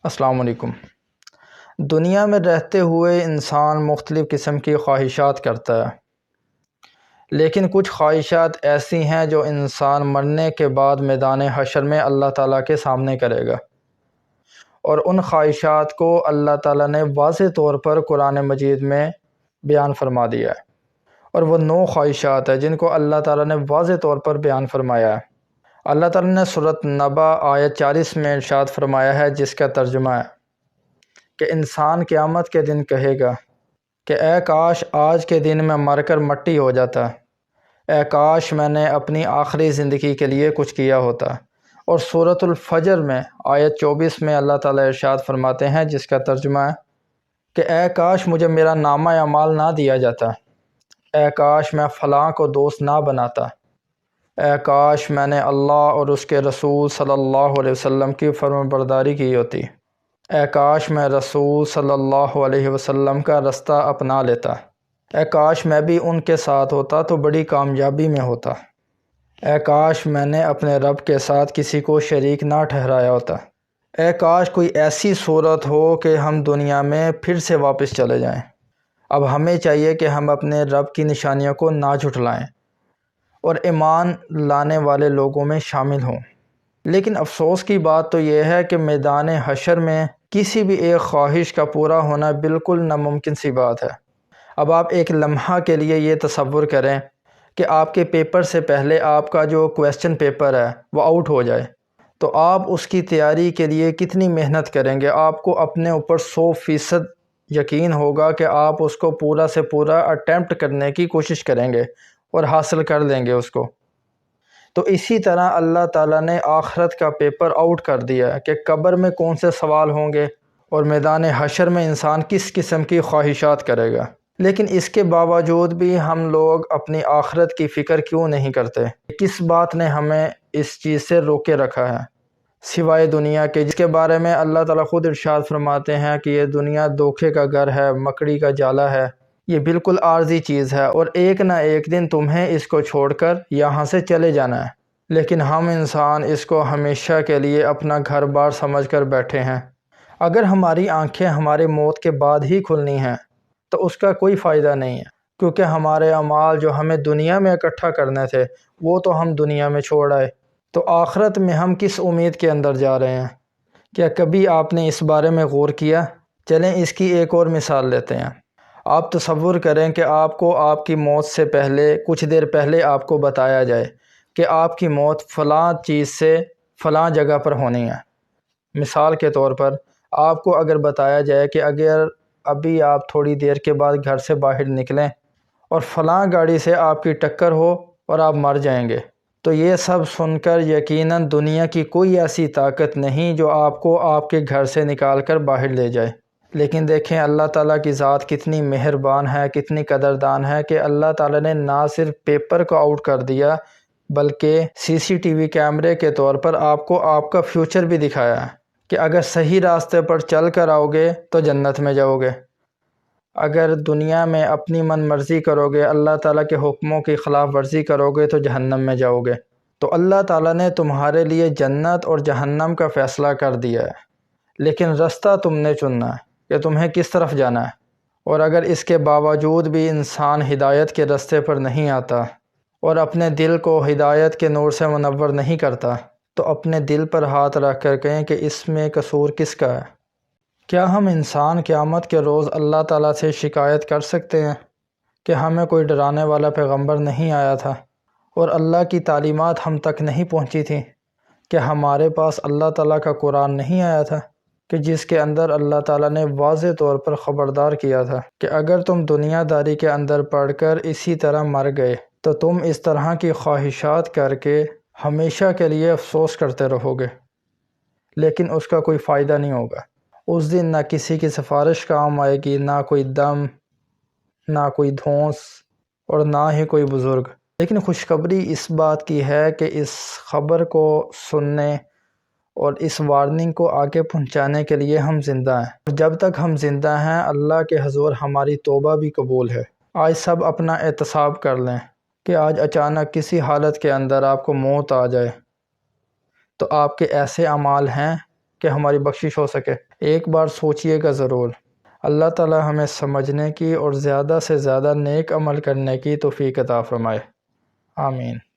السلام علیکم۔ دنیا میں رہتے ہوئے انسان مختلف قسم کی خواہشات کرتا ہے، لیکن کچھ خواہشات ایسی ہیں جو انسان مرنے کے بعد میدان حشر میں اللہ تعالیٰ کے سامنے کرے گا، اور ان خواہشات کو اللہ تعالیٰ نے واضح طور پر قرآن مجید میں بیان فرما دیا ہے، اور وہ 9 خواہشات ہیں جن کو اللہ تعالیٰ نے واضح طور پر بیان فرمایا ہے۔ اللہ تعالیٰ نے سورۃ نبا آیت 40 میں ارشاد فرمایا ہے، جس کا ترجمہ ہے کہ انسان قیامت کے دن کہے گا کہ اے کاش آج کے دن میں مر کر مٹی ہو جاتا، اے کاش میں نے اپنی آخری زندگی کے لیے کچھ کیا ہوتا۔ اور سورۃ الفجر میں آیت 24 میں اللہ تعالیٰ ارشاد فرماتے ہیں، جس کا ترجمہ ہے کہ اے کاش مجھے میرا نامہ اعمال نہ دیا جاتا، اے کاش میں فلاں کو دوست نہ بناتا، اے کاش میں نے اللہ اور اس کے رسول صلی اللہ علیہ وسلم کی فرمانبرداری کی ہوتی، اے کاش میں رسول صلی اللہ علیہ وسلم کا رستہ اپنا لیتا، اے کاش میں بھی ان کے ساتھ ہوتا تو بڑی کامیابی میں ہوتا، اے کاش میں نے اپنے رب کے ساتھ کسی کو شریک نہ ٹھہرایا ہوتا، اے کاش کوئی ایسی صورت ہو کہ ہم دنیا میں پھر سے واپس چلے جائیں۔ اب ہمیں چاہیے کہ ہم اپنے رب کی نشانیوں کو نہ جھٹلائیں اور ایمان لانے والے لوگوں میں شامل ہوں۔ لیکن افسوس کی بات تو یہ ہے کہ میدان حشر میں کسی بھی ایک خواہش کا پورا ہونا بالکل ناممکن سی بات ہے۔ اب آپ ایک لمحہ کے لیے یہ تصور کریں کہ آپ کے پیپر سے پہلے آپ کا جو کویسچن پیپر ہے وہ آؤٹ ہو جائے، تو آپ اس کی تیاری کے لیے کتنی محنت کریں گے؟ آپ کو اپنے اوپر 100% یقین ہوگا کہ آپ اس کو پورا سے پورا اٹیمپٹ کرنے کی کوشش کریں گے اور حاصل کر لیں گے اس کو۔ تو اسی طرح اللہ تعالیٰ نے آخرت کا پیپر آؤٹ کر دیا کہ قبر میں کون سے سوال ہوں گے اور میدان حشر میں انسان کس قسم کی خواہشات کرے گا۔ لیکن اس کے باوجود بھی ہم لوگ اپنی آخرت کی فکر کیوں نہیں کرتے؟ کس بات نے ہمیں اس چیز سے روکے رکھا ہے سوائے دنیا کے، جس کے بارے میں اللہ تعالیٰ خود ارشاد فرماتے ہیں کہ یہ دنیا دھوکے کا گھر ہے، مکڑی کا جالا ہے، یہ بالکل عارضی چیز ہے اور ایک نہ ایک دن تمہیں اس کو چھوڑ کر یہاں سے چلے جانا ہے۔ لیکن ہم انسان اس کو ہمیشہ کے لیے اپنا گھر بار سمجھ کر بیٹھے ہیں۔ اگر ہماری آنکھیں ہماری موت کے بعد ہی کھلنی ہیں تو اس کا کوئی فائدہ نہیں ہے، کیونکہ ہمارے اعمال جو ہمیں دنیا میں اکٹھا کرنے تھے وہ تو ہم دنیا میں چھوڑ آئے، تو آخرت میں ہم کس امید کے اندر جا رہے ہیں؟ کیا کبھی آپ نے اس بارے میں غور کیا؟ چلیں اس کی ایک اور مثال لیتے ہیں۔ آپ تصور کریں کہ آپ کو آپ کی موت سے پہلے کچھ دیر پہلے آپ کو بتایا جائے کہ آپ کی موت فلاں چیز سے فلاں جگہ پر ہونی ہے۔ مثال کے طور پر آپ کو اگر بتایا جائے کہ اگر ابھی آپ تھوڑی دیر کے بعد گھر سے باہر نکلیں اور فلاں گاڑی سے آپ کی ٹکر ہو اور آپ مر جائیں گے، تو یہ سب سن کر یقیناً دنیا کی کوئی ایسی طاقت نہیں جو آپ کو آپ کے گھر سے نکال کر باہر لے جائے۔ لیکن دیکھیں اللہ تعالیٰ کی ذات کتنی مہربان ہے، کتنی قدردان ہے کہ اللہ تعالیٰ نے نہ صرف پیپر کو آؤٹ کر دیا بلکہ CCTV کیمرے کے طور پر آپ کو آپ کا فیوچر بھی دکھایا ہے کہ اگر صحیح راستے پر چل کر آؤ گے تو جنت میں جاؤ گے، اگر دنیا میں اپنی من مرضی کرو گے، اللہ تعالیٰ کے حکموں کی خلاف ورزی کرو گے تو جہنم میں جاؤ گے۔ تو اللہ تعالیٰ نے تمہارے لیے جنت اور جہنم کا فیصلہ کر دیا ہے، لیکن رستہ تم نے چننا ہے کہ تمہیں کس طرف جانا ہے۔ اور اگر اس کے باوجود بھی انسان ہدایت کے رستے پر نہیں آتا اور اپنے دل کو ہدایت کے نور سے منور نہیں کرتا، تو اپنے دل پر ہاتھ رکھ کر کہیں کہ اس میں قصور کس کا ہے؟ کیا ہم انسان قیامت کے روز اللہ تعالیٰ سے شکایت کر سکتے ہیں کہ ہمیں کوئی ڈرانے والا پیغمبر نہیں آیا تھا اور اللہ کی تعلیمات ہم تک نہیں پہنچی تھیں؟ کہ ہمارے پاس اللہ تعالیٰ کا قرآن نہیں آیا تھا کہ جس کے اندر اللہ تعالیٰ نے واضح طور پر خبردار کیا تھا کہ اگر تم دنیا داری کے اندر پڑھ کر اسی طرح مر گئے تو تم اس طرح کی خواہشات کر کے ہمیشہ کے لیے افسوس کرتے رہو گے، لیکن اس کا کوئی فائدہ نہیں ہوگا۔ اس دن نہ کسی کی سفارش کام آئے گی، نہ کوئی دم، نہ کوئی دھونس اور نہ ہی کوئی بزرگ۔ لیکن خوشخبری اس بات کی ہے کہ اس خبر کو سننے اور اس وارننگ کو آگے پہنچانے کے لیے ہم زندہ ہیں، اور جب تک ہم زندہ ہیں اللہ کے حضور ہماری توبہ بھی قبول ہے۔ آج سب اپنا احتساب کر لیں کہ آج اچانک کسی حالت کے اندر آپ کو موت آ جائے تو آپ کے ایسے اعمال ہیں کہ ہماری بخشش ہو سکے۔ ایک بار سوچئے گا ضرور۔ اللہ تعالی ہمیں سمجھنے کی اور زیادہ سے زیادہ نیک عمل کرنے کی توفیق عطا فرمائے۔ آمین۔